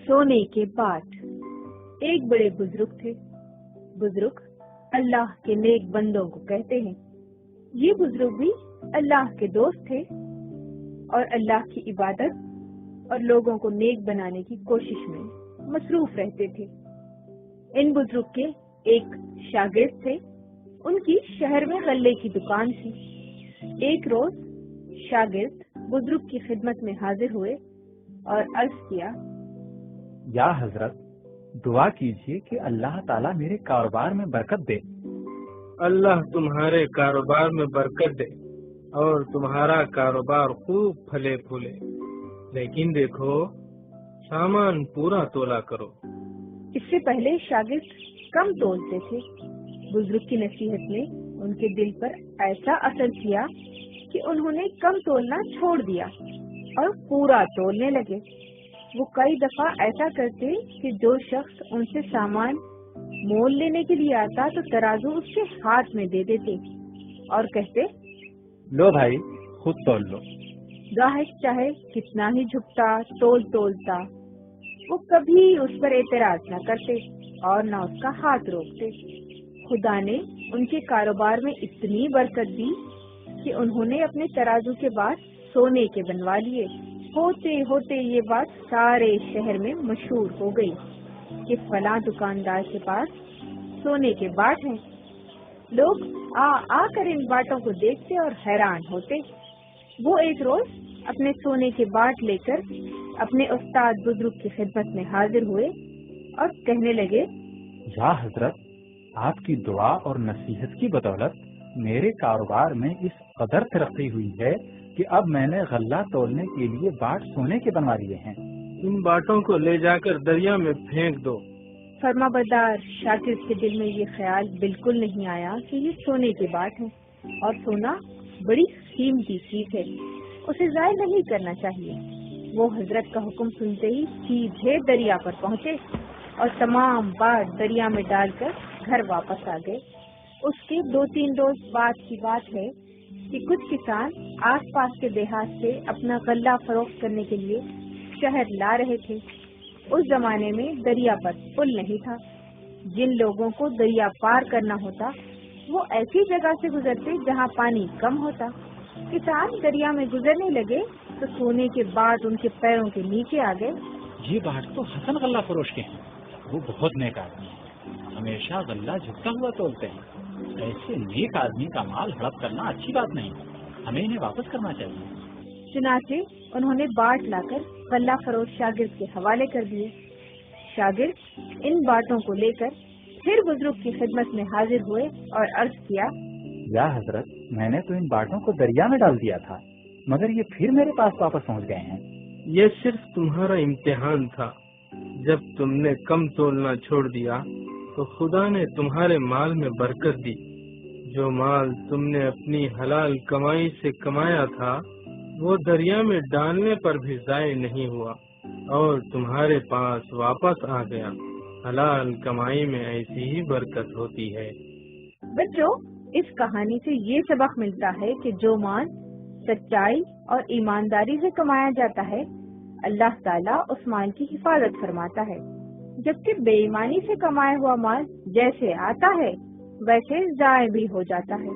सोने के बाट। एक बड़े बुजुर्ग थे। बुजुर्ग अल्लाह के नेक बंदों को कहते हैं। ये बुजुर्ग भी अल्लाह के दोस्त थे और अल्लाह की इबादत और लोगों को नेक बनाने की कोशिश में मसरूफ रहते थे। इन बुजुर्ग के एक शागिर्द थे। उनकी शहर में गल्ले की दुकान थी। एक रोज शागिर्द बुजुर्ग की खिदमत में हाजिर हुए और अर्ज किया, या हजरत, दुआ कीजिए कि अल्लाह ताला मेरे कारोबार में बरकत दे। अल्लाह तुम्हारे कारोबार में बरकत दे और तुम्हारा कारोबार खूब फले फूले, लेकिन देखो सामान पूरा तोला करो। इससे पहले शागिर्द कम तोलते थे। बुजुर्ग की नसीहत ने उनके दिल पर ऐसा असर किया कि उन्होंने कम तोलना छोड़ दिया और पूरा तोलने लगे। वो कई दफा ऐसा करते कि जो शख्स उनसे सामान मोल लेने के लिए आता तो तराजू उसके हाथ में दे देते और कहते, लो भाई, खुद तोल लो। गाहक चाहे कितना ही झुकता तोलता, वो कभी उस पर एतराज न करते और न उसका हाथ रोकते। खुदा ने उनके कारोबार में इतनी बरकत दी कि उन्होंने अपने तराजू के बाद सोने के बनवा लिए। होते होते ये बात सारे शहर में मशहूर हो गई कि फलां दुकानदार के पास सोने के बाट हैं। लोग आकर इन बाटों को देखते और हैरान होते। वो एक रोज अपने सोने के बाट लेकर अपने उस्ताद बुजुर्ग की खिदमत में हाजिर हुए और कहने लगे, या हजरत, आपकी दुआ और नसीहत की बदौलत मेरे कारोबार में इस कदर तरक्की हुई है कि अब मैंने गल्ला तोलने के लिए बाट सोने के बनवा लिए हैं। इन बाटों को ले जाकर दरिया में फेंक दो। फरमाबरदार शागिर्द के दिल में ये ख्याल बिल्कुल नहीं आया कि ये सोने के बाट हैं और सोना बड़ी कीमती चीज है, उसे जाया नहीं करना चाहिए। वो हजरत का हुक्म सुनते ही सीधे दरिया पर पहुँचे और तमाम बाट दरिया में डालकर घर वापस आ गए। उसके 2-3 रोज बाद की बात है कि कुछ किसान आसपास के देहात से अपना गल्ला फरोख्त करने के लिए शहर ला रहे थे। उस जमाने में दरिया पर पुल नहीं था। जिन लोगों को दरिया पार करना होता वो ऐसी जगह से गुजरते जहाँ पानी कम होता। किसान दरिया में गुजरने लगे तो सोने के बाट उनके पैरों के नीचे आ गए। ये बाट तो हसन गल्ला फरोश के हैं। वो बहुत नेक आदमी है, हमेशा गल्ला झुकता हुआ तोलते हैं। ऐसे नेक आदमी का माल हड़प करना अच्छी बात नहीं, हमें इन्हें वापस करना चाहिए। चुनाचे उन्होंने बाट लाकर गल्ला फरोश शागिर्द के हवाले कर दिए। शागिर्द इन बाटों को लेकर फिर बुजुर्ग की खिदमत में हाजिर हुए और अर्ज किया, या हजरत, मैंने तो इन बाटों को दरिया में डाल दिया था, मगर ये फिर मेरे पास वापस पहुंच गए हैं। ये सिर्फ तुम्हारा इम्तिहान था। जब तुमने कम तोलना छोड़ दिया तो खुदा ने तुम्हारे माल में बरकत दी। जो माल तुमने अपनी हलाल कमाई से कमाया था वो दरिया में डालने पर भी ज़ाय नहीं हुआ और तुम्हारे पास वापस आ गया। हलाल कमाई में ऐसी ही बरकत होती है। बच्चों, इस कहानी से ये सबक मिलता है कि जो माल सच्चाई और ईमानदारी से कमाया जाता है, अल्लाह ताला उस माल की हिफाजत फरमाता है, जबकि बेईमानी से कमाया हुआ माल जैसे आता है वैसे ज़ाय भी हो जाता है।